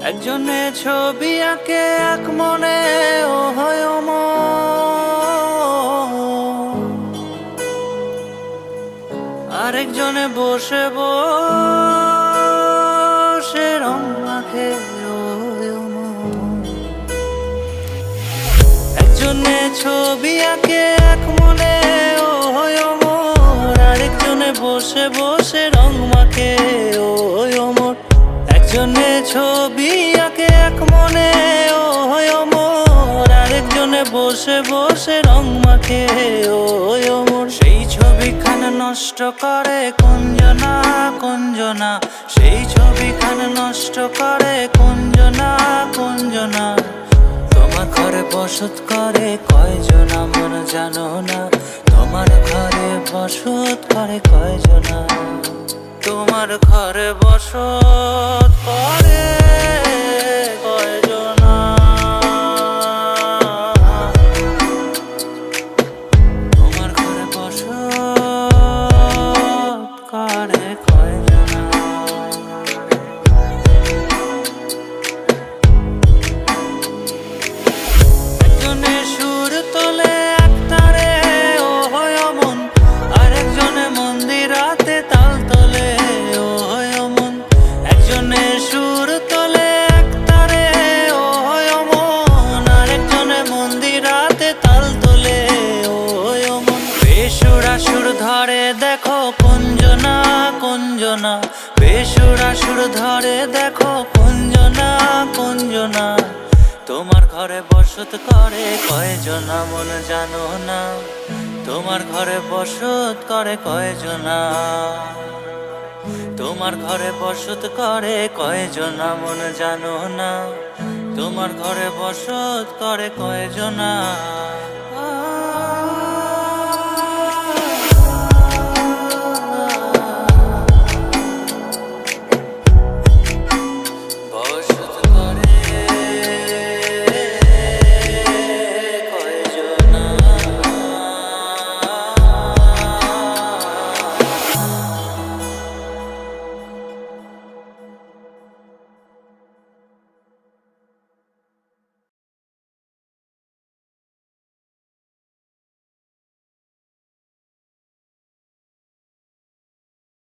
একজনে ছবি আঁকে এক মনে ও হয় আরেকজনে বসে বসে রং মাখে একজনে ছবি আঁকে এক মনে ও হয় আরেকজনে বসে বসে রং মাখে ও অমর। একজনে ছবি আঁকে এক মনে ও হয় আরেকজনে বসে বসে রং মাখে ও অমর। সেই ছবিখানা নষ্ট করে কুঞ্জনা কুঞ্জনা, সেই ছবিখানা নষ্ট করে কুঞ্জনা কুঞ্জনা। তোমার ঘরে বসত করে কয়জনা মন জানো না, তোমার ঘরে বসত করে কয়জনা, তোমার ঘরে বসত করে কয়জনা, তোমার ঘরে বসত করে কয়জনা। একজনে সুর তোলে এক তারে ও হয় মন, আরেকজনে মন্দিরাতে তাল তোলে ও হয় মন। একজনে সুর তোলে এক তারে ও হয় মন, আরেকজনে মন্দিরাতে তাল তোলে ও হয় মন। বেসুরা সুর ধরে দেখো কুঞ্জনা কুঞ্জনা, বেসুরা সুর ধরে দেখো কুঞ্জনা কুঞ্জনা। তোমার ঘরে বসত করে কয়জনা মন জানো না, তোমার ঘরে বসত করে কয়জনা, তোমার ঘরে বসত করে কয়জনা মন জানো না, তোমার ঘরে বসত করে কয়জনা।